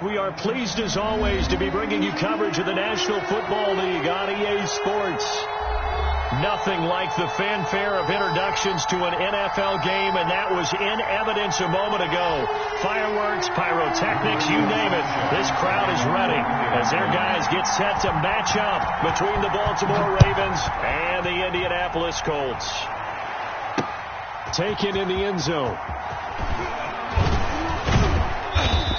We are pleased as always to be bringing you coverage of the National Football League on EA Sports. Nothing like the fanfare of introductions to an NFL game, and that was in evidence a moment ago. Fireworks, pyrotechnics, you name it. This crowd is ready as their guys get set to match up between the Baltimore Ravens and the Indianapolis Colts. Taken in the end zone.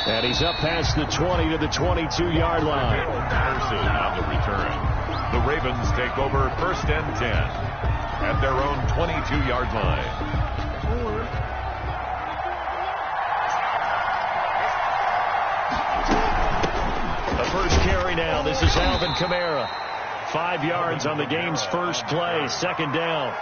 And he's up past the 20 to the 22-yard line. Patterson on the return. The Ravens take over 1st and 10 at their own 22-yard line. The first carry now. This is Alvin Kamara. 5 yards on the game's first play. 2nd down.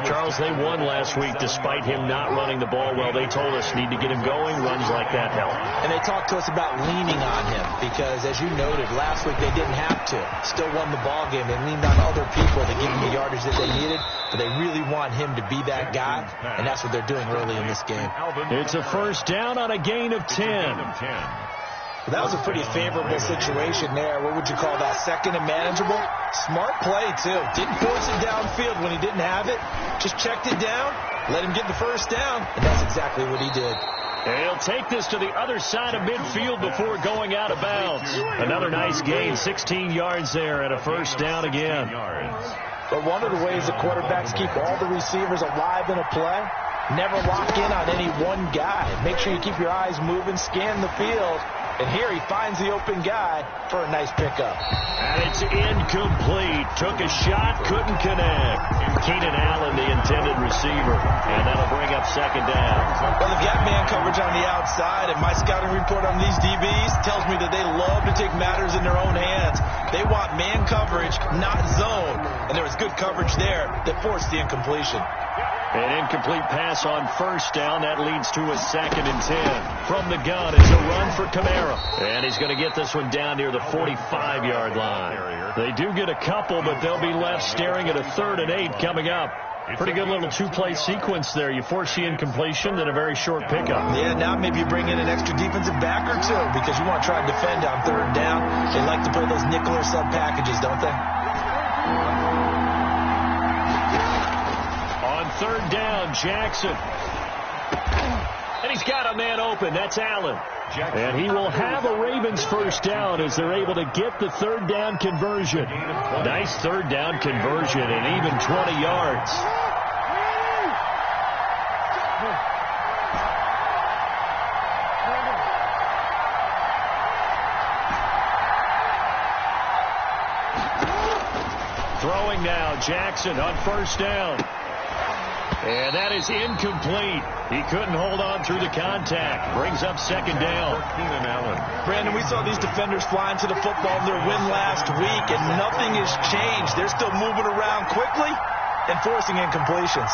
Charles, they won last week despite him not running the ball well. They told us need to get him going. Runs like that help. And they talked to us about leaning on him because, as you noted, last week they didn't have to. Still won the ball game. They leaned on other people to give him the yardage that they needed, but they really want him to be that guy, and that's what they're doing early in this game. It's a 1st down on a gain of 10. That was a pretty favorable situation there. What would you call that? 2nd and manageable? Smart play, too. Didn't force it downfield when he didn't have it. Just checked it down, let him get the 1st down, and that's exactly what he did. He'll take this to the other side of midfield before going out of bounds. Another nice gain, 16 yards there and a 1st down again. But one of the ways the quarterbacks keep all the receivers alive in a play, never lock in on any one guy. Make sure you keep your eyes moving, scan the field. And here he finds the open guy for a nice pickup. And it's incomplete. Took a shot, couldn't connect. Keenan Allen, the intended receiver. And that'll bring up 2nd down. Well, they've got man coverage on the outside, and my scouting report on these DBs tells me that they love to take matters in their own hands. They want man coverage, not zone. And there was good coverage there that forced the incompletion. An incomplete pass on 1st down. That leads to a 2nd and 10. From the gun is a run for Kamara. And he's going to get this one down near the 45-yard line. They do get a couple, but they'll be left staring at a 3rd and 8 coming up. Pretty good little 2-play sequence there. You force the incompletion, then a very short pickup. Yeah, now maybe you bring in an extra defensive back or two because you want to try and defend on 3rd down. They like to play those nickel or sub packages, don't they? 3rd down, Jackson. And he's got a man open. That's Allen. And he will have a Ravens 1st down as they're able to get the 3rd down conversion. Nice 3rd down conversion and even 20 yards. Throwing now, Jackson on 1st down. And that is incomplete. He couldn't hold on through the contact. Brings up 2nd down. Keenan Allen. Brandon, we saw these defenders flying to the football in their win last week, and nothing has changed. They're still moving around quickly and forcing incompletions.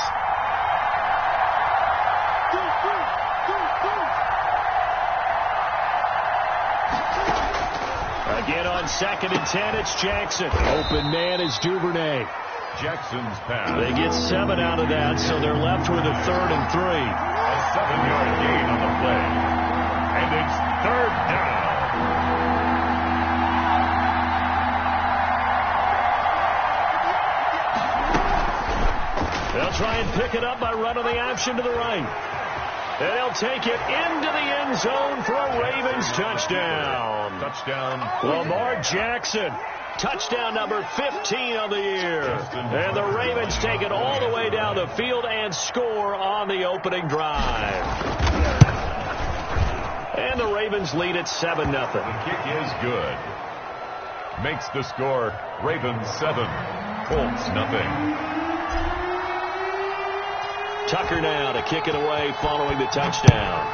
Again on 2nd and 10, it's Jackson. Open man is Duvernay. Jackson's pass. They get 7 out of that, so they're left with a 3rd and 3. A 7-yard gain on the play. And it's 3rd down. They'll try and pick it up by running the option to the right. And they'll take it into the end zone for a Ravens touchdown. Touchdown. Lamar Jackson. Touchdown number 15 on the year. And the Ravens take it all the way down the field and score on the opening drive. And the Ravens lead at 7-0. The kick is good. Makes the score Ravens 7, Colts nothing. Tucker now to kick it away following the touchdown.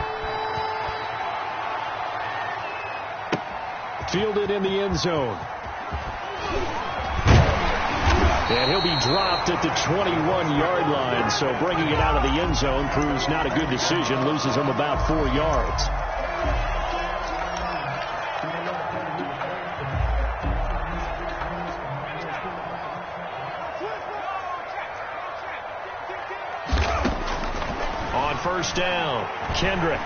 Fielded in the end zone. And he'll be dropped at the 21-yard line, so bringing it out of the end zone proves not a good decision, loses him about 4 yards. On 1st down, Kendrick.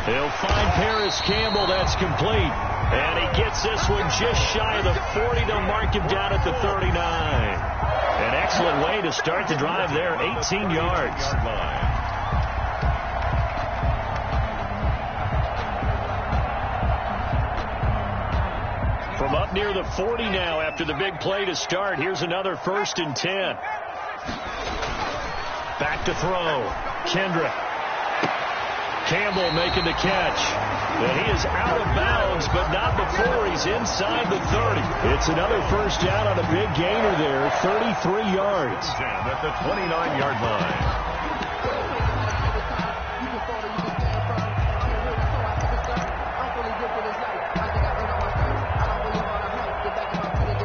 He'll find Paris Campbell. That's complete. And he gets this one just shy of the 40 to mark him down at the 39. An excellent way to start the drive there, 18 yards. From up near the 40 now after the big play to start. Here's another 1st and 10. Back to throw. Kendrick. Campbell making the catch. And he is out of bounds, but not before he's inside the 30. It's another 1st down on a big gainer there, 33 yards. At the 29-yard line.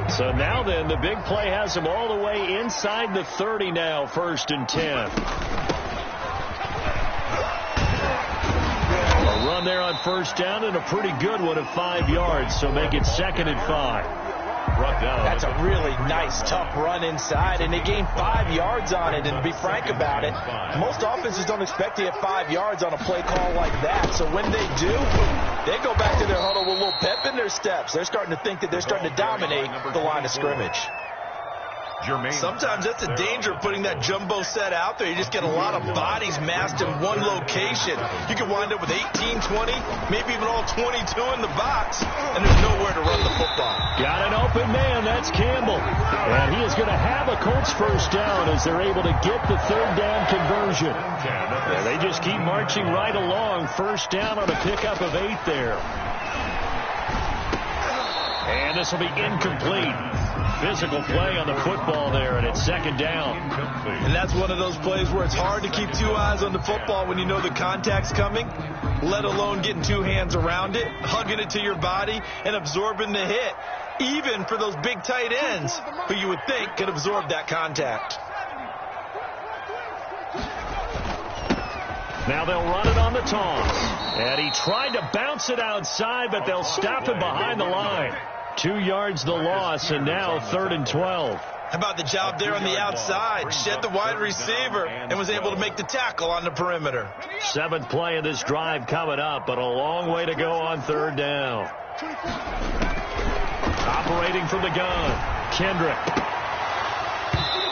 So now then, the big play has him all the way inside the 30 now, 1st and 10. A run there on 1st down and a pretty good one of 5 yards, so make it 2nd and 5. That's a really nice, tough run inside, and they gained 5 yards on it. And to be frank about it, most offenses don't expect to get 5 yards on a play call like that. So when they do, they go back to their huddle with a little pep in their steps. They're starting to think that they're starting to dominate the line of scrimmage. Sometimes that's the danger of putting that jumbo set out there. You just get a lot of bodies massed in one location. You can wind up with 18, 20, maybe even all 22 in the box, and there's nowhere to run the football. Got an open man. That's Campbell. And he is going to have a Colts 1st down as they're able to get the 3rd down conversion. Yeah, they just keep marching right along. 1st down on a pickup of 8 there. And this will be incomplete. Physical play on the football there, and it's 2nd down. And that's one of those plays where it's hard to keep 2 eyes on the football when you know the contact's coming, let alone getting 2 hands around it, hugging it to your body, and absorbing the hit, even for those big tight ends who you would think could absorb that contact. Now they'll run it on the toss. And he tried to bounce it outside, but they'll stop him behind the line. 2 yards the loss, and now 3rd and 12. How about the job there on the outside? Shed the wide receiver and was able to make the tackle on the perimeter. 7th play of this drive coming up, but a long way to go on 3rd down. Operating from the gun, Kendrick.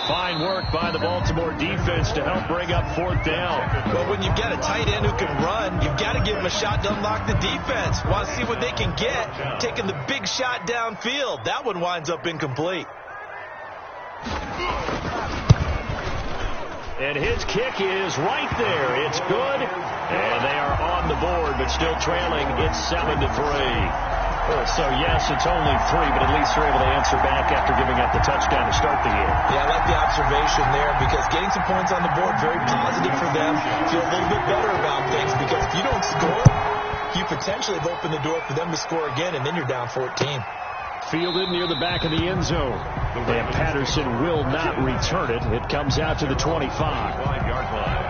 Fine work by the Baltimore defense to help bring up 4th down. Well, when you've got a tight end who can run, you've got to give him a shot to unlock the defense. Want to see what they can get, taking the big shot downfield. That one winds up incomplete. And his kick is right there. It's good. And they are on the board, but still trailing. It's 7-3. So, yes, it's only 3, but at least they're able to answer back after giving up the touchdown to start the year. Yeah, I like the observation there because getting some points on the board, very positive for them. Feel a little bit better about things because if you don't score, you potentially have opened the door for them to score again, and then you're down 14. Fielded near the back of the end zone. And Patterson will not return it. It comes out to the 25. 5-yard line.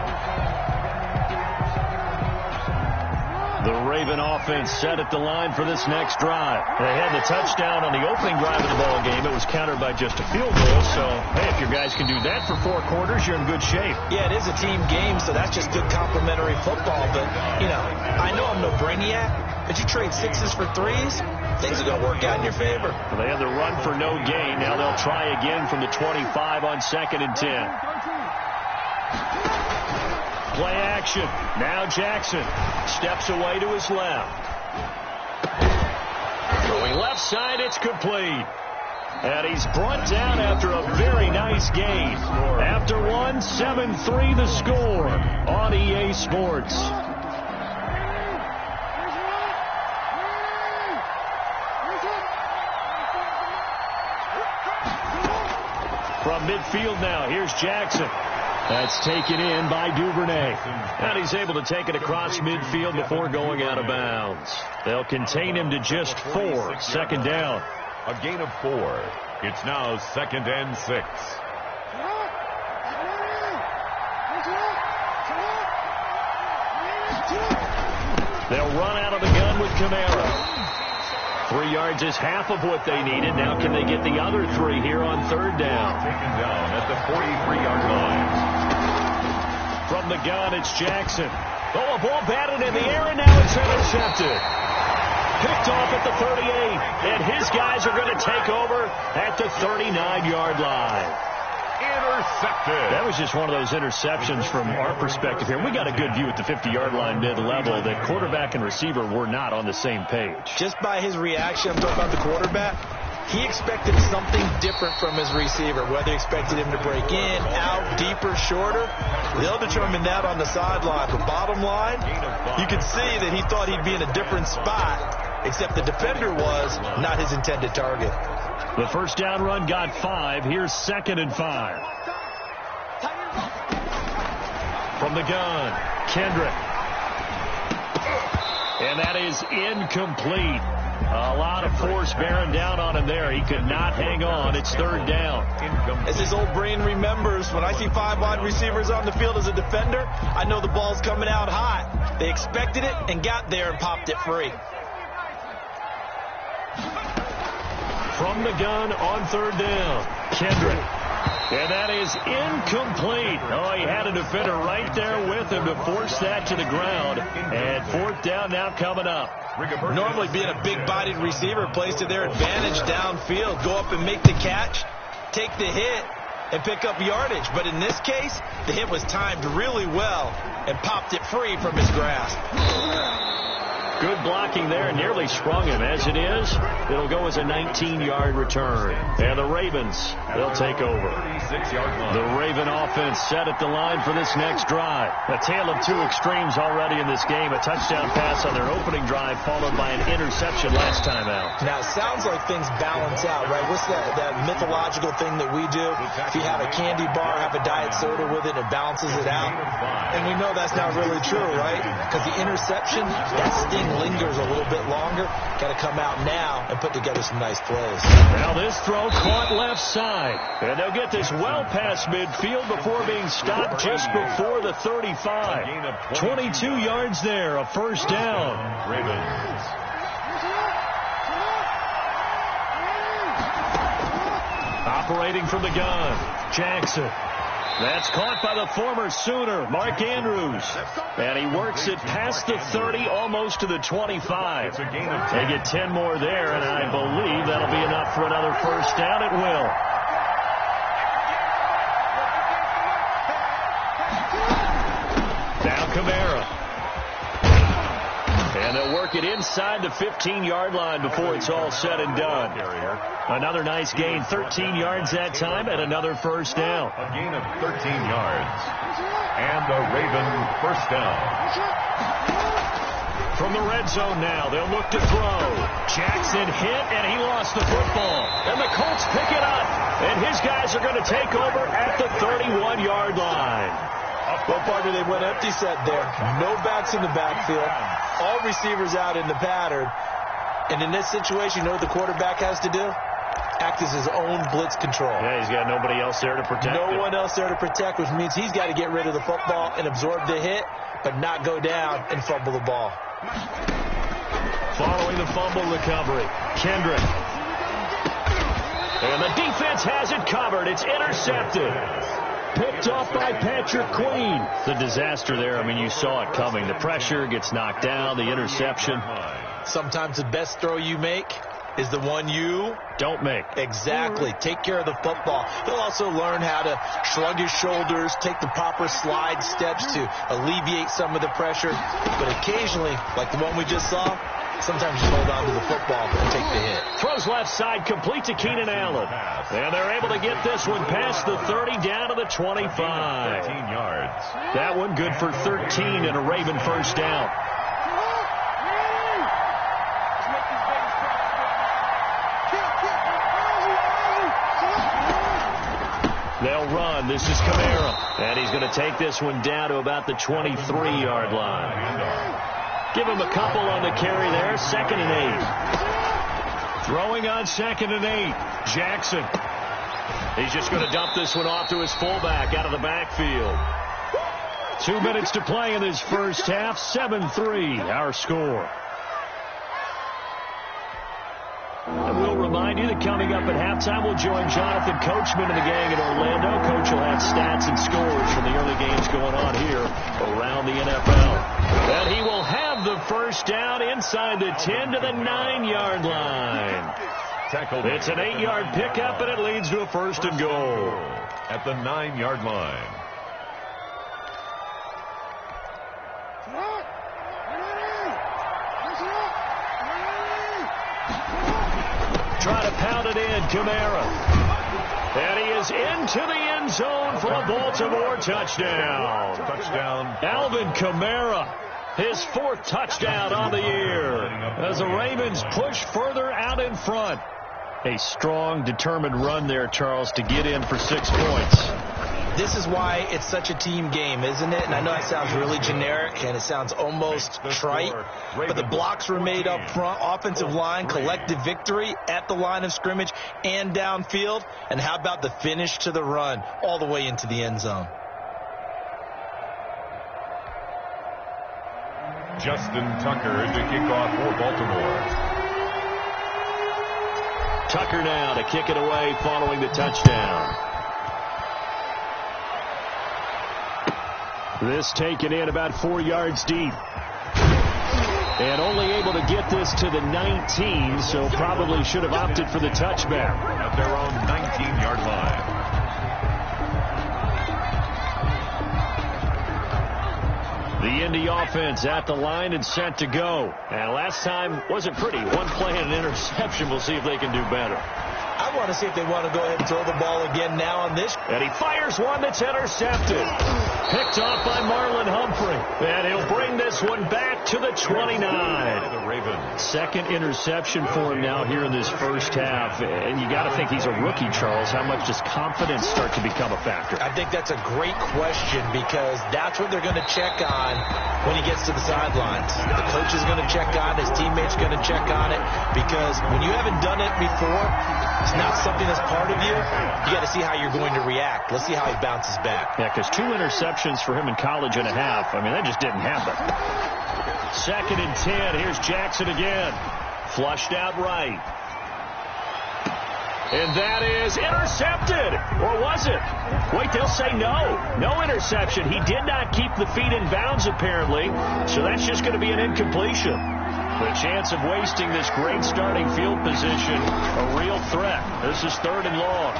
The Raven offense set at the line for this next drive. They had the touchdown on the opening drive of the ball game. It was countered by just a field goal. So, hey, if your guys can do that for 4 quarters, you're in good shape. Yeah, it is a team game, so that's just good complimentary football. But, you know, I know I'm no brainiac, but you trade 6s for 3s, things are going to work out in your favor. Well, they had the run for no gain. Now they'll try again from the 25 on 2nd and 10. Play action. Now Jackson steps away to his left. Going left side, it's complete. And he's brought down after a very nice gain. After one, 7-3 the score on EA Sports. From midfield now, here's Jackson. That's taken in by Duvernay. And he's able to take it across midfield before going out of bounds. They'll contain him to just 4. 2nd down. A gain of 4. It's now 2nd and 6. They'll run out of the gun with Kamara. 3 yards is half of what they needed. Now can they get the other 3 here on 3rd down? Taken down at the 43-yard line. From the gun, it's Jackson. Oh, a ball batted in the air, and now it's intercepted. Picked off at the 38, and his guys are going to take over at the 39-yard line. Intercepted. That was just one of those interceptions from our perspective here. We got a good view at the 50-yard line mid-level that quarterback and receiver were not on the same page. Just by his reaction, I'm talking about the quarterback, he expected something different from his receiver, whether he expected him to break in, out, deeper, shorter. They'll determine that on the sideline. But bottom line, you can see that he thought he'd be in a different spot, except the defender was not his intended target. The first down run got 5. Here's 2nd and 5. From the gun, Kendrick. And that is incomplete. A lot of force bearing down on him there. He could not hang on. It's 3rd down. As his old brain remembers, when I see 5 wide receivers on the field as a defender, I know the ball's coming out hot. They expected it and got there and popped it free. From the gun on 3rd down, Kendrick. And that is incomplete. Oh, he had a defender right there with him to force that to the ground. And 4th down now coming up. Normally being a big-bodied receiver plays to their advantage downfield. Go up and make the catch, take the hit, and pick up yardage. But in this case, the hit was timed really well and popped it free from his grasp. Good blocking there, nearly sprung him. As it is, it'll go as a 19-yard return. And the Ravens, they'll take over. The Raven offense set at the line for this next drive. A tale of two extremes already in this game. A touchdown pass on their opening drive, followed by an interception last time out. Now, it sounds like things balance out, right? What's that mythological thing that we do? If you have a candy bar, have a diet soda with it, it balances it out. And we know that's not really true, right? Because the interception, that sting lingers a little bit longer. Got to come out now and put together some nice plays. Now this throw caught left side. And they'll get this well past midfield before being stopped just before the 35. 22 yards there, a 1st down. Ravens. Operating from the gun, Jackson. That's caught by the former Sooner, Mark Andrews. And he works it past the 30, almost to the 25. They get 10 more there, and I believe that'll be enough for another 1st down. It will. Now Kamara. And they'll work it inside the 15-yard line before it's all said and done. Another nice gain, 13 yards that time, and another 1st down. A gain of 13 yards. And the Raven 1st down. From the red zone now, they'll look to throw. Jackson hit, and he lost the football. And the Colts pick it up. And his guys are going to take over at the 31-yard line. Well, partner, they went empty set there. No backs in the backfield. All receivers out in the pattern. And in this situation, you know what the quarterback has to do? Act as his own blitz control. Yeah, he's got nobody else there to protect him. No one else there to protect, which means he's got to get rid of the football and absorb the hit, but not go down and fumble the ball. Following the fumble recovery, Kendrick. And the defense has it covered. It's intercepted. Picked off by Patrick Queen. The disaster there, I mean, you saw it coming. The pressure gets knocked down, the interception. Sometimes the best throw you make is the one you don't make. Exactly. Take care of the football. He'll also learn how to shrug his shoulders, take the proper slide steps to alleviate some of the pressure. But occasionally, like the one we just saw, sometimes you hold on to the football and take the hit. Throws left side, complete to Keenan Allen. And they're able to get this one past the 30 down to the 25. 13 yards. That one good for 13 and a Raven 1st down. They'll run. This is Kamara. And he's going to take this one down to about the 23-yard line. Give him a couple on the carry there. 2nd and 8. Throwing on 2nd and 8. Jackson. He's just going to dump this one off to his fullback out of the backfield. 2 minutes to play in this first half. 7-3 our score. And we'll remind you that coming up at halftime. We'll join Jonathan Coachman and the gang in Orlando. Coach will have stats and scores from the early games going on here around the NFL. And he will have the first down inside the 10 to the 9-yard line. It's an 8-yard pickup, and it leads to a first and goal at the 9-yard line. Try to pound it in, Kamara. And he is into the end zone for a Baltimore touchdown. Alvin Kamara, his 4th touchdown on the year, as the Ravens push further out in front. A strong, determined run there, Charles, to get in for 6 points. This is why it's such a team game, isn't it? And I know that sounds really generic, and it sounds almost trite, but the blocks were made up front, offensive line, collective victory at the line of scrimmage and downfield. And how about the finish to the run all the way into the end zone? Justin Tucker to kick off for Baltimore. Tucker now to kick it away following the touchdown. This taken in about 4 yards deep. And only able to get this to the 19, so probably should have opted for the touchback. At their own 19-yard line. The Indy offense at the line and set to go. And last time wasn't pretty. One play and an interception. We'll see if they can do better. I want to see if they want to go ahead and throw the ball again now on this. And he fires one that's intercepted. Picked off by Marlon Humphrey. And he'll bring this one back to the 29. The Ravens. Second interception for him now here in this first half. And you got to think he's a rookie, Charles. How much does confidence start to become a factor? I think that's a great question, because that's what they're going to check on when he gets to the sidelines. The coach is going to check on it. His teammates are going to check on it, because when you haven't done it before, it's not something that's part of you. You got to see how you're going to react. Let's see how he bounces back. Yeah, because 2 interceptions for him in college and a half. I mean, that just didn't happen. 2nd and 10. Here's Jackson again. Flushed out right. And that is intercepted. Or was it? Wait, they'll say no. No interception. He did not keep the feet in bounds, apparently. So that's just going to be an incompletion. The chance of wasting this great starting field position, a real threat. This is 3rd and long.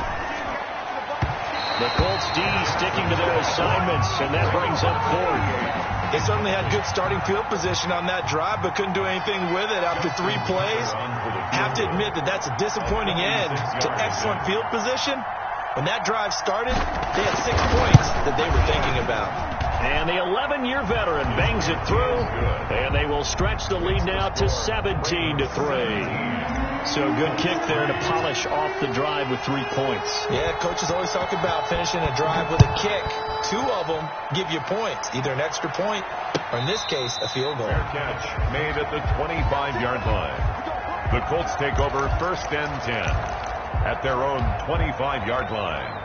The Colts D sticking to their assignments, and that brings up 4th. They certainly had good starting field position on that drive, but couldn't do anything with it after 3 plays. Have to admit that that's a disappointing end to excellent field position. When that drive started, they had 6 points that they were thinking about. And the 11-year veteran bangs it through, and they will stretch the lead now to 17-3. So good kick there to polish off the drive with 3 points. Yeah, coaches always talk about finishing a drive with a kick. 2 of them give you points, either an extra point or, in this case, a field goal. Fair catch made at the 25-yard line. The Colts take over 1st and 10 at their own 25-yard line.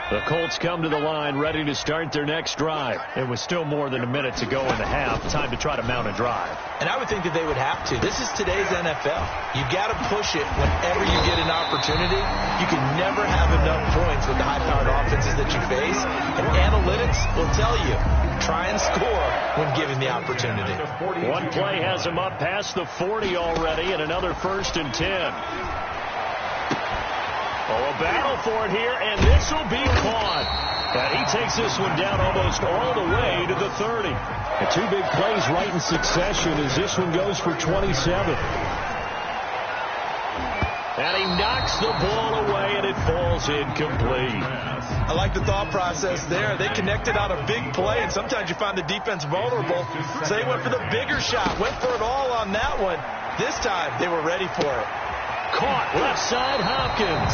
The Colts come to the line ready to start their next drive. It was still more than a minute to go in the half. Time to try to mount a drive. And I would think that they would have to. This is today's NFL. You got to push it whenever you get an opportunity. You can never have enough points with the high-powered offenses that you face. And analytics will tell you, try and score when given the opportunity. One play has him up past the 40 already, and another 1st and 10. Oh, a battle for it here, and this will be caught. And he takes this one down almost all the way to the 30. And 2 big plays right in succession as this one goes for 27. And he knocks the ball away, and it falls incomplete. I like the thought process there. They connected on a big play, and sometimes you find the defense vulnerable. So they went for the bigger shot, went for it all on that one. This time, they were ready for it. Caught left side Hopkins.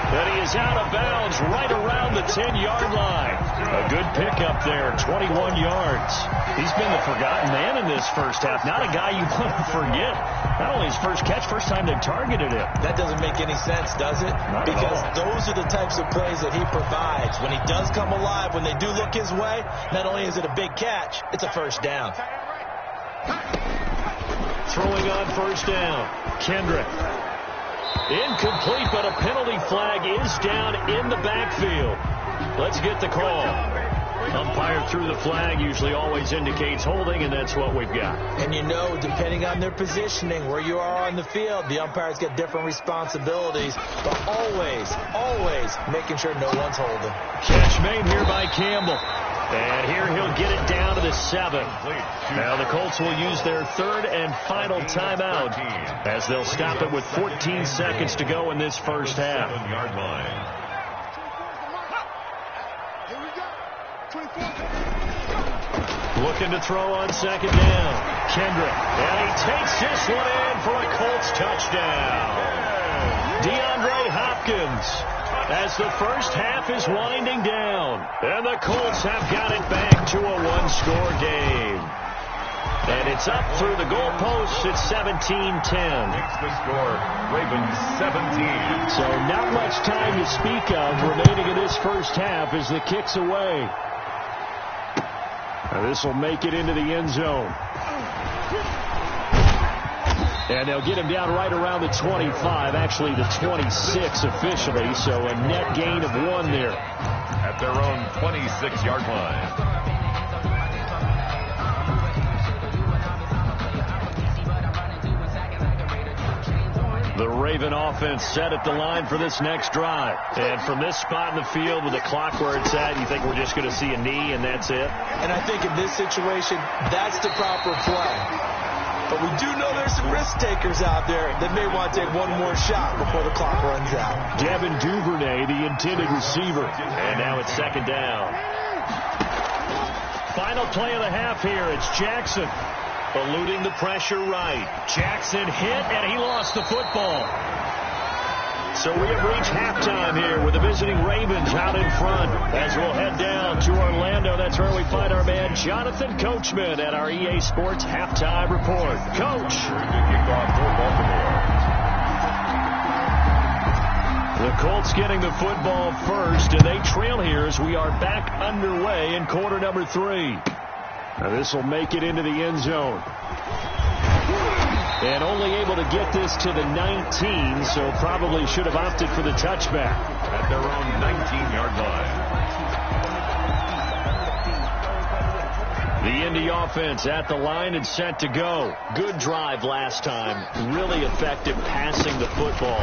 And he is out of bounds right around the 10-yard line. A good pickup there, 21 yards. He's been the forgotten man in this first half. Not a guy you want to forget. Not only his first catch, first time they targeted him. That doesn't make any sense, does it? Because those are the types of plays that he provides. When he does come alive, when they do look his way, not only is it a big catch, it's a first down. Throwing on first down. Kendrick. Incomplete, but a penalty flag is down in the backfield. Let's get the call. Umpire threw the flag, usually always indicates holding, and that's what we've got. And you know, depending on their positioning, where you are on the field, the umpires get different responsibilities, but always making sure no one's holding. Catch made here by Campbell. And here he'll get it down to the 7. Now the Colts will use their third and final timeout as they'll stop it with 14 seconds to go in this first half. Looking to throw on second down. Kendrick. And he takes this one in for a Colts touchdown. DeAndre Hopkins. As the first half is winding down. And the Colts have got it back to a one-score game. And it's up through the goalposts at 17-10. Makes the score, Ravens 17. So not much time to speak of remaining in this first half as the kick's away. Now this will make it into the end zone. And they'll get him down right around the 25, actually the 26 officially, so a net gain of 1 there. At their own 26-yard line. The Raven offense set at the line for this next drive. And from this spot in the field with the clock where it's at, you think we're just going to see a knee and that's it? And I think in this situation, that's the proper play. But we do know there's some risk takers out there that may want to take one more shot before the clock runs out. Devin Duvernay, the intended receiver. And now it's second down. Final play of the half here. It's Jackson. Eluding the pressure right. Jackson hit, and he lost the football. So we have reached halftime here with the visiting Ravens out in front. As we'll head down to Orlando, that's where we find our man Jonathan Coachman at our EA Sports Halftime Report. Coach. The Colts getting the football first, and they trail here as we are back underway in quarter number 3. Now this will make it into the end zone. And only able to get this to the 19, so probably should have opted for the touchback. At their own 19-yard line. The Indy offense at the line and set to go. Good drive last time. Really effective passing the football.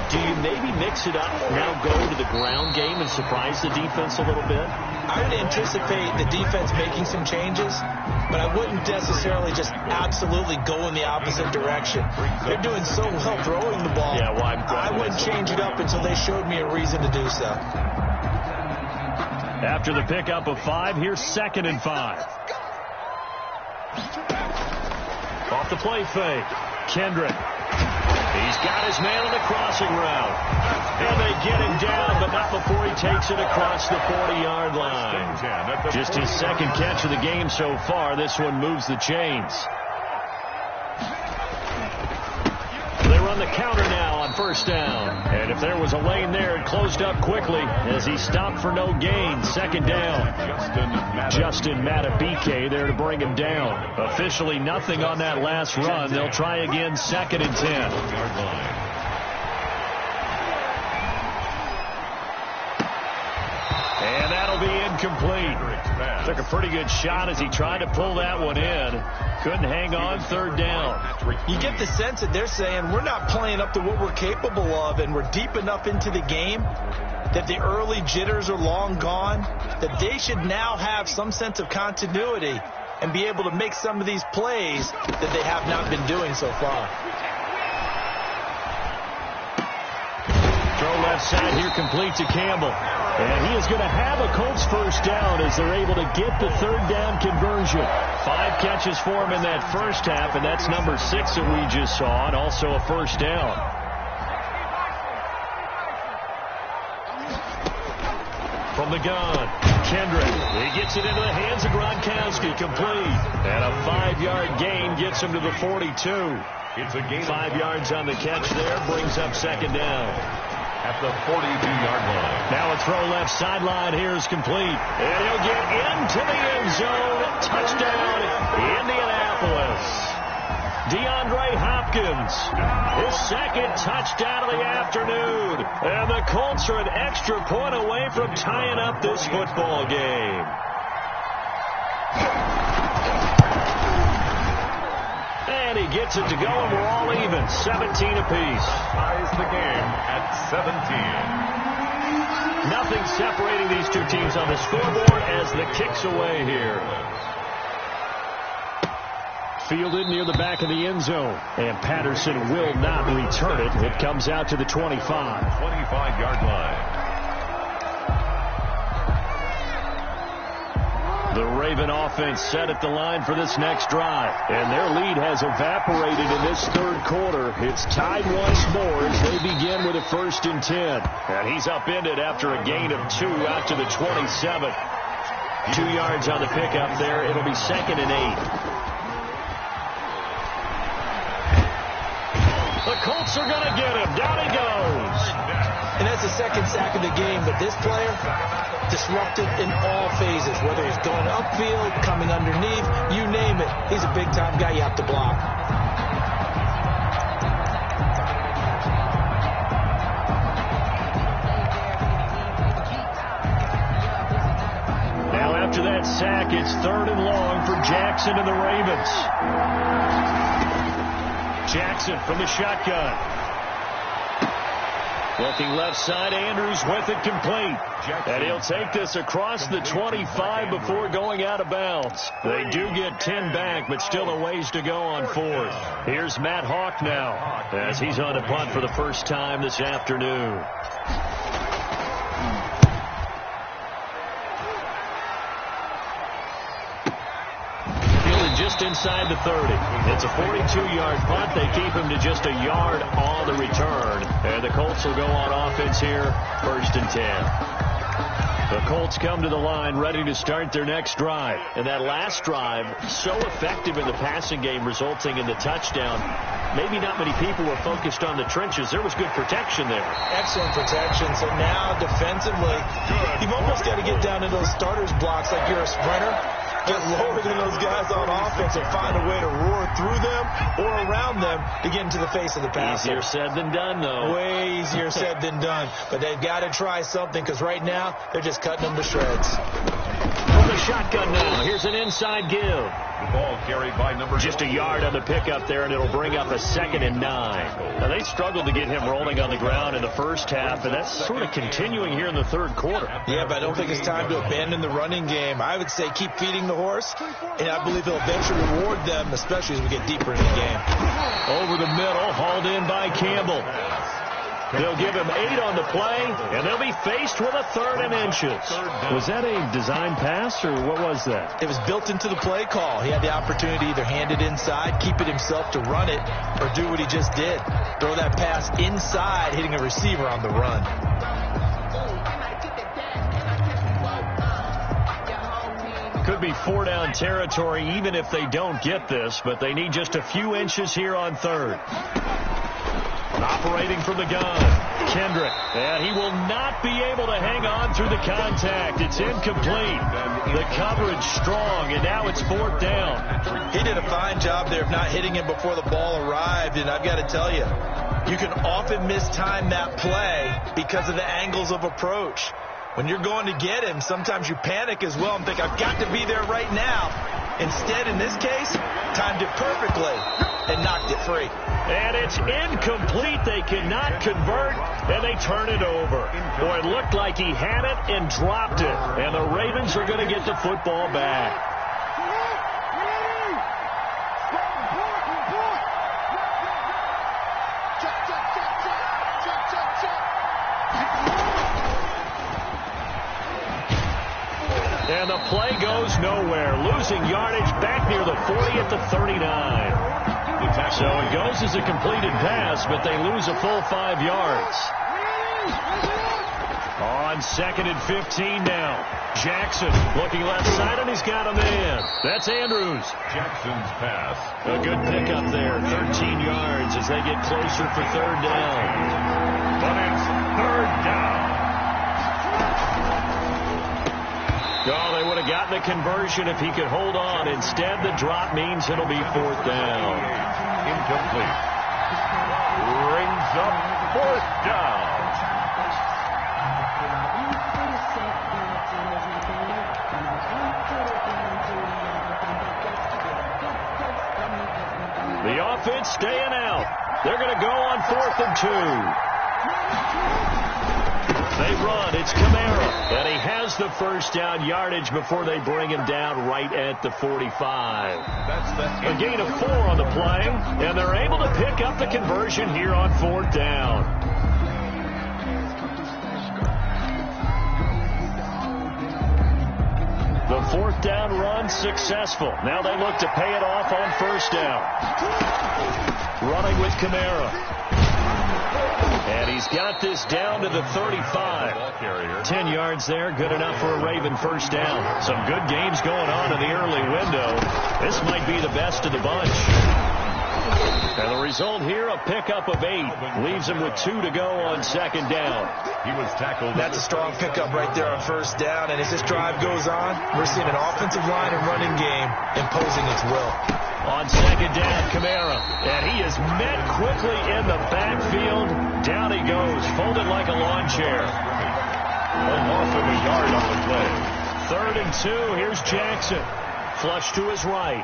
Do you maybe mix it up, now go to the ground game and surprise the defense a little bit? I would anticipate the defense making some changes, but I wouldn't necessarily just absolutely go in the opposite direction. They're doing so well throwing the ball. Yeah, well, I wouldn't change it up until they showed me a reason to do so. After the pickup of 5, here's 2nd and 5. Off the play fake. Kendrick. He's got his man on the crossing route. And they get him down, but not before he takes it across the 40-yard line. Just his second catch of the game so far. This one moves the chains. They run the counter now on first down. And if there was a lane there, it closed up quickly as he stopped for no gain. Second down. Justin Matabike there to bring him down. Officially nothing on that last run. They'll try again 2nd and 10. And that'll be incomplete. Took a pretty good shot as he tried to pull that one in. Couldn't hang on. 3rd down. You get the sense that they're saying we're not playing up to what we're capable of, and we're deep enough into the game that the early jitters are long gone, that they should now have some sense of continuity and be able to make some of these plays that they have not been doing so far. Throw left side here complete to Campbell. And he is going to have a Colts first down as they're able to get the 3rd down conversion. 5 catches for him in that first half, and that's number 6 that we just saw, and also a first down. From the gun, Kendrick. He gets it into the hands of Gronkowski, complete. And a 5-yard gain gets him to the 42. It's a gain 5 yards on the catch there, brings up 2nd down. At the 42-yard line. Now a throw left sideline here is complete. And he'll get into the end zone. Touchdown, Indianapolis. DeAndre Hopkins. His second touchdown of the afternoon. And the Colts are an extra point away from tying up this football game. And he gets it to go, and we're all even, 17 apiece. Ties the game at 17. Nothing separating these two teams on the scoreboard as the kick's away here. Fielded near the back of the end zone, and Patterson will not return it. It comes out to the 25. 25-yard line. The Raven offense set at the line for this next drive, and their lead has evaporated in this third quarter. It's tied once more as they begin with a 1st and 10. And he's upended after a gain of 2 out to the 27. 2 yards on the pickup there. It'll be 2nd and 8. The Colts are going to get him. Down he goes. And that's the second sack of the game, but this player disruptive in all phases, whether he's going upfield, coming underneath, you name it. He's a big-time guy you have to block. Now after that sack, it's 3rd and long for Jackson and the Ravens. Jackson from the shotgun. Looking left side, Andrews with it complete. And he'll take this across the 25 before going out of bounds. They do get 10 back, but still a ways to go on 4th. Here's Matt Hawk now as he's on a punt for the first time this afternoon. Just inside the 30. It's a 42-yard punt. They keep him to just a yard on the return. And the Colts will go on offense here, 1st and 10. The Colts come to the line ready to start their next drive. And that last drive, so effective in the passing game, resulting in the touchdown. Maybe not many people were focused on the trenches. There was good protection there. Excellent protection. So now defensively, you've almost got to get down to those starters blocks like you're a sprinter. Get lower than those guys on offense and find a way to roar through them or around them to get into the face of the passer. Easier said than done, though. Way easier said than done. But they've got to try something because right now they're just cutting them to shreds. From the shotgun now, here's an inside give. The ball carried by number just a yard on the pickup there, and it'll bring up a 2nd and 9. Now, they struggled to get him rolling on the ground in the first half, and that's sort of continuing here in the third quarter. Yeah, but I don't think it's time to abandon the running game. I would say keep feeding the horse, and I believe he'll eventually reward them, especially as we get deeper into the game. Over the middle, hauled in by Campbell. They'll give him 8 on the play, and they'll be faced with a 3rd and inches. Was that a design pass, or what was that? It was built into the play call. He had the opportunity to either hand it inside, keep it himself to run it, or do what he just did. Throw that pass inside, hitting a receiver on the run. Could be 4-down territory even if they don't get this, but they need just a few inches here on 3rd. Operating from the gun, Kendrick. And he will not be able to hang on through the contact. It's incomplete. The coverage strong, and now it's 4th down. He did a fine job there of not hitting him before the ball arrived, and I've got to tell you, you can often mistime that play because of the angles of approach. When you're going to get him, sometimes you panic as well and think, I've got to be there right now. Instead, in this case, timed it perfectly and knocked it free. And it's incomplete. They cannot convert, and they turn it over. Boy, it looked like he had it and dropped it. And the Ravens are going to get the football back. And the play goes nowhere. Losing yardage back near the 40 at the 39. So it goes as a completed pass, but they lose a full 5 yards. On 2nd and 15 now. Jackson looking left side, and he's got a man. That's Andrews. Jackson's pass. A good pickup there. 13 yards as they get closer for 3rd down. But it's 3rd down. Oh, they would have gotten the conversion if he could hold on. Instead, the drop means it'll be 4th down. incomplete. Brings up 4th down. The offense staying out. They're going to go on 4th and 2. They run. It's Kamara. And he has the first down yardage before they bring him down right at the 45. A gain of 4 on the play. And they're able to pick up the conversion here on 4th down. The 4th down run successful. Now they look to pay it off on 1st down. Running with Kamara. And he's got this down to the 35. 10 yards there, good enough for a Raven 1st down. Some good games going on in the early window. This might be the best of the bunch. And the result here, a pickup of 8. Leaves him with 2 to go on 2nd down. He was tackled. That's a strong pickup right there on 1st down. And as this drive goes on, we're seeing an offensive line and running game imposing its will. On 2nd down, Kamara. And he is met quickly in the backfield. Down he goes, folded like a lawn chair. A loss of a yard on the play. 3rd and 2. Here's Jackson. Flush to his right.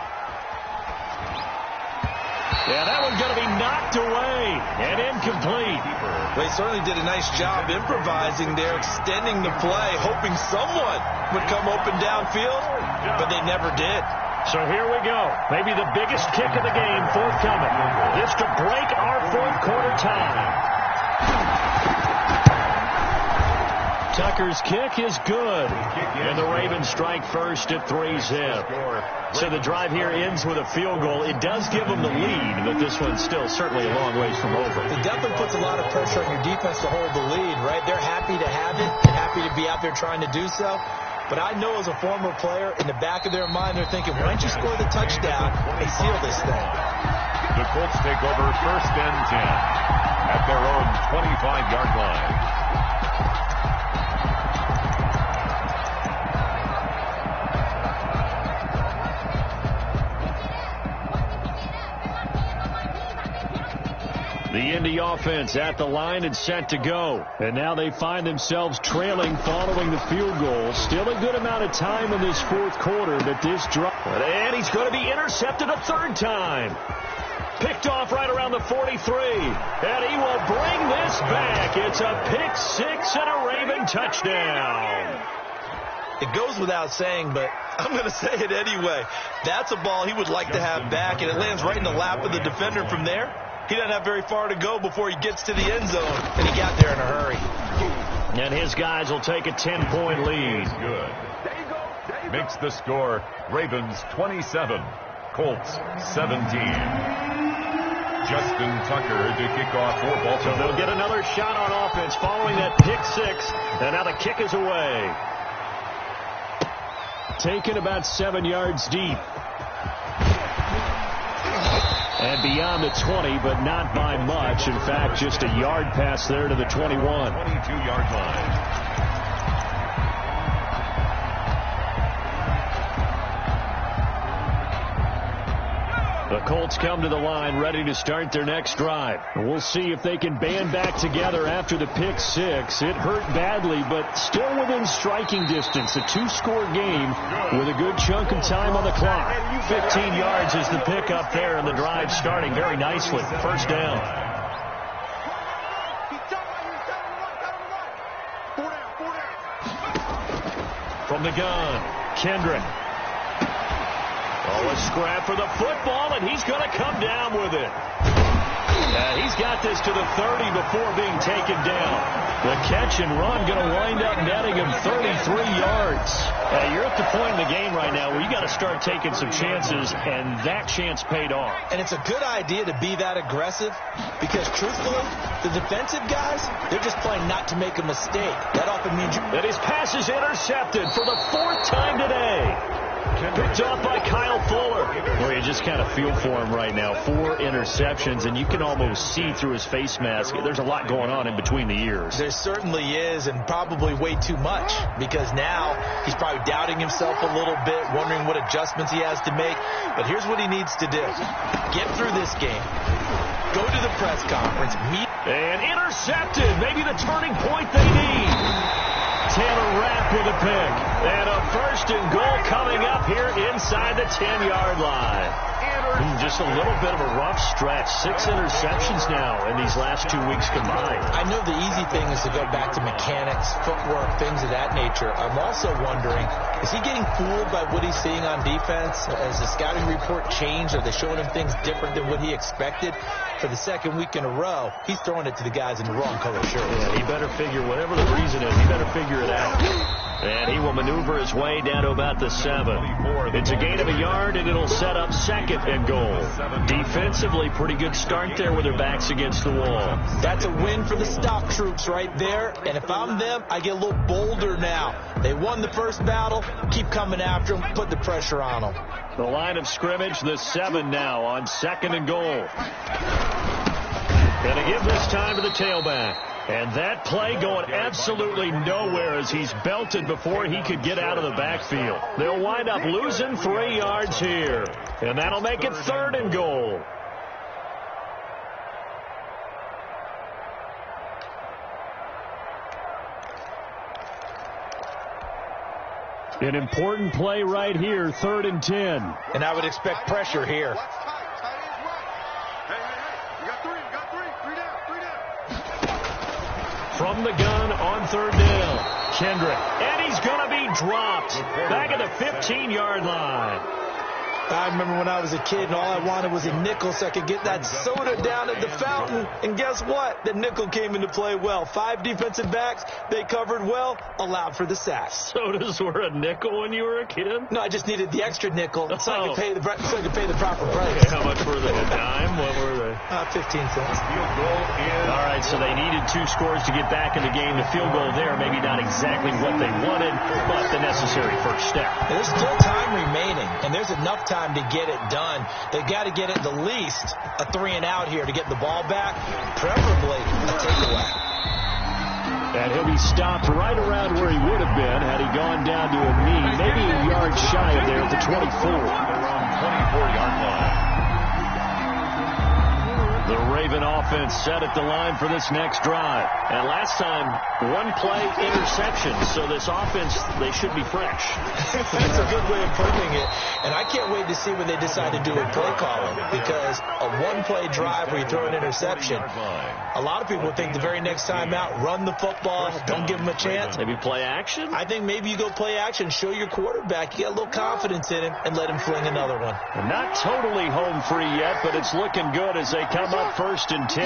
Yeah, that one's going to be knocked away and incomplete. They certainly did a nice job improvising there, extending the play, hoping someone would come open downfield, but they never did. So here we go. Maybe the biggest kick of the game forthcoming. This to break our 4th quarter tie. Tucker's kick is good. And the Ravens strike first at 3-zip. So the drive here ends with a field goal. It does give them the lead, but this one's still certainly a long ways from over. It definitely puts a lot of pressure on your defense to hold the lead, right? They're happy to have it and happy to be out there trying to do so. But I know as a former player, in the back of their mind, they're thinking, why don't you score the touchdown and seal this thing? The Colts take over 1st and 10 at their own 25-yard line. The Indy offense at the line and set to go. And now they find themselves trailing following the field goal. Still a good amount of time in this 4th quarter, but this drop. And he's going to be intercepted a 3rd time. Picked off right around the 43. And he will bring this back. It's a pick 6 and a Raven touchdown. It goes without saying, but I'm going to say it anyway. That's a ball he would like to have back, and it lands right in the lap of the defender from there. He doesn't have very far to go before he gets to the end zone, and he got there in a hurry. And his guys will take a 10-point lead. Good. Makes the score Ravens 27, Colts 17. Justin Tucker to kick off for Baltimore. So they'll get another shot on offense following that pick 6, and now the kick is away. Taken about 7 yards deep. And beyond the 20, but not by much. In fact, just a yard pass there to the 21. 22-yard line. The Colts come to the line ready to start their next drive. We'll see if they can band back together after the pick 6. It hurt badly, but still within striking distance. A 2-score game with a good chunk of time on the clock. 15 yards is the pickup there, and the drive starting very nicely. 1st down. From the gun, Kendrick. Oh, a scrap for the football, and he's going to come down with it. He's got this to the 30 before being taken down. The catch and run going to wind up netting him 33 yards. You're at the point in the game right now where you got to start taking some chances, and that chance paid off. And it's a good idea to be that aggressive because, truthfully, the defensive guys, they're just playing not to make a mistake. That often means that his pass is intercepted for the 4th time today. picked off by Kyle Fuller. Well, you just kind of feel for him right now. 4 interceptions, and you can almost see through his face mask. There's a lot going on in between the ears. There certainly is, and probably way too much, because now he's probably doubting himself a little bit, wondering what adjustments he has to make. But here's what he needs to do. Get through this game. Go to the press conference. Meet. And intercepted. Maybe the turning point they need. Taylor Rapp with a pick. And a 1st and goal coming up here inside the 10-yard line. Just a little bit of a rough stretch. 6 interceptions now in these last 2 weeks combined. I know the easy thing is to go back to mechanics, footwork, things of that nature. I'm also wondering, is he getting fooled by what he's seeing on defense? Has the scouting report changed? Are they showing him things different than what he expected? For the 2nd week in a row, he's throwing it to the guys in the wrong color shirts. Yeah, he better figure, whatever the reason is, he better figure it out. And he will maneuver his way down to about the 7. It's a gain of a yard, and it'll set up 2nd and goal. Defensively, pretty good start there with their backs against the wall. That's a win for the stock troops right there. And if I'm them, I get a little bolder now. They won the first battle. Keep coming after them. Put the pressure on them. The line of scrimmage, the 7 now on 2nd and goal. Going to give this time to the tailback. And that play going absolutely nowhere as he's belted before he could get out of the backfield. They'll wind up losing 3 yards here. And that'll make it 3rd and goal. An important play right here, 3rd and 10. And I would expect pressure here. From the gun on 3rd down. Kendrick. And he's going to be dropped. Back at the 15-yard line. I remember when I was a kid and all I wanted was a nickel so I could get that soda down at the fountain. And guess what? The nickel came into play well. 5 defensive backs. They covered well. Allowed for the sacks. Sodas were a nickel when you were a kid? No, I just needed the extra nickel so I could pay the proper price. Okay, how much were they? A dime? What were they? 15 cents. Field goal is. All right, so they needed 2 scores to get back in the game. The field goal there, maybe not exactly what they wanted, but the necessary first step. There's still time remaining, and there's enough time to get it done. They've got to get it at least a 3 and out here to get the ball back, preferably a takeaway. And he'll be stopped right around where he would have been had he gone down to a knee, maybe a yard shy of there at the 24. Around 24-yard line. The Raven offense set at the line for this next drive. And last time, 1 play interception. So this offense, they should be fresh. That's a good way of putting it. And I can't wait to see what they decide to do with play calling. Because a 1-play drive where you throw an interception, a lot of people think the very next time out, run the football, don't give them a chance. Maybe play action? I think maybe you go play action, show your quarterback, you get a little confidence in him, and let him fling another one. And not totally home free yet, but it's looking good as they come up 1st and 10.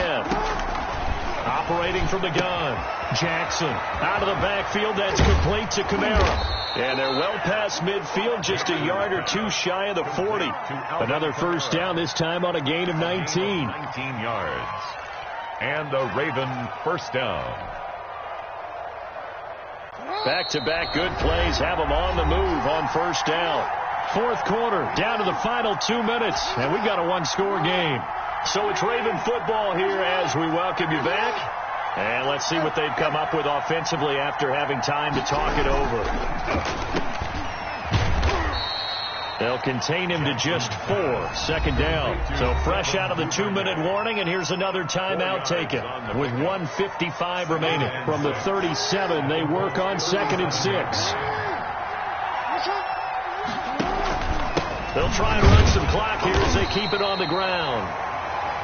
Operating from the gun. Jackson out of the backfield. That's complete to Kamara. And they're well past midfield, just a yard or 2 shy of the 40. Another first down, this time on a gain of 19. 19 yards. And the Raven first down. Back-to-back good plays have them on the move on first down. 4th quarter, down to the final 2 minutes, and we've got a 1-score game. So it's Raven football here as we welcome you back. And let's see what they've come up with offensively after having time to talk it over. They'll contain him to just 4. 2nd down. So fresh out of the 2-minute warning, and here's another timeout taken with 1:55 remaining. From the 37, they work on 2nd and 6. They'll try and run some clock here as they keep it on the ground.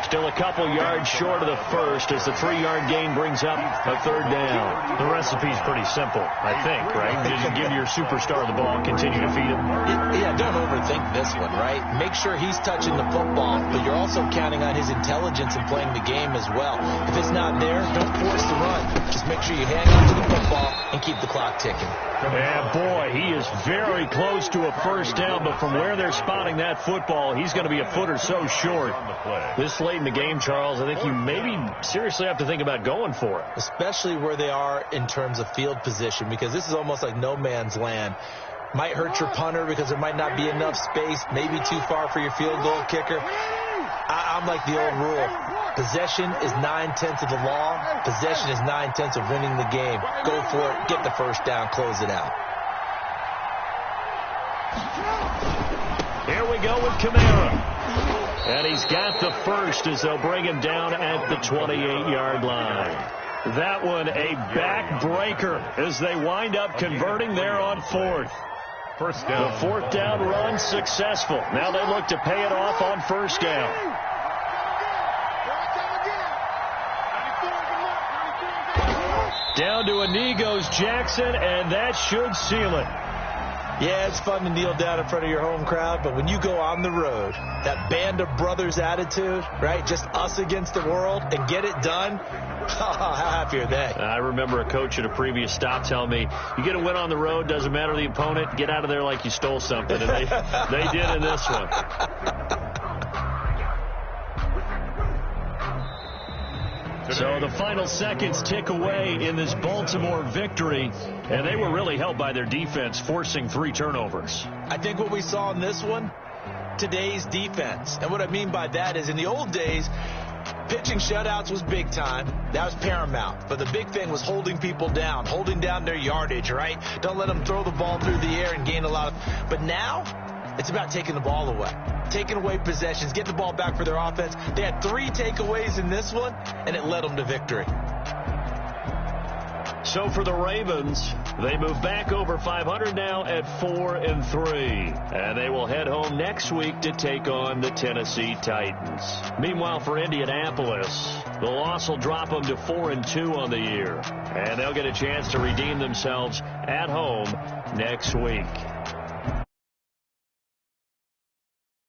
Still a couple yards short of the first as the 3-yard gain brings up a 3rd down. The recipe's pretty simple, I think, right? Just give your superstar the ball and continue to feed him. Yeah, don't overthink this one, right? Make sure he's touching the football, but you're also counting on his intelligence in playing the game as well. If it's not there, don't force the run. Just make sure you hang on to the football and keep the clock ticking. Yeah, boy, he is very close to a first down, but from where they're spotting that football, he's going to be a foot or so short. This late in the game, Charles, I think you maybe seriously have to think about going for it. Especially where they are in terms of field position, because this is almost like no man's land. Might hurt your punter because there might not be enough space, maybe too far for your field goal kicker. I'm like the old rule. Possession is 9/10 of the law. Possession is 9/10 of winning the game. Go for it. Get the first down. Close it out. Here we go with Kamara. And he's got the first as they'll bring him down at the 28-yard line. That one a backbreaker as they wind up converting there on fourth. First down. The fourth down run successful. Now they look to pay it off on first down. Down to a knee goes Jackson, and that should seal it. Yeah, it's fun to kneel down in front of your home crowd, but when you go on the road, that band of brothers attitude, right, just us against the world, and get it done, how happy are they? I remember a coach at a previous stop telling me, you get a win on the road, doesn't matter the opponent, get out of there like you stole something, and they did in this one. So the final seconds tick away in this Baltimore victory, and they were really helped by their defense, forcing 3 turnovers. I think what we saw in this one, today's defense. And what I mean by that is in the old days, pitching shutouts was big time. That was paramount. But the big thing was holding people down, holding down their yardage, right? Don't let them throw the ball through the air and gain a lot of... But now, it's about taking the ball away. Taking away possessions, get the ball back for their offense. They had 3 takeaways in this one, and it led them to victory. So for the Ravens, they move back over 500 now at 4-3. And they will head home next week to take on the Tennessee Titans. Meanwhile, for Indianapolis, the loss will drop them to 4-2 on the year. And they'll get a chance to redeem themselves at home next week.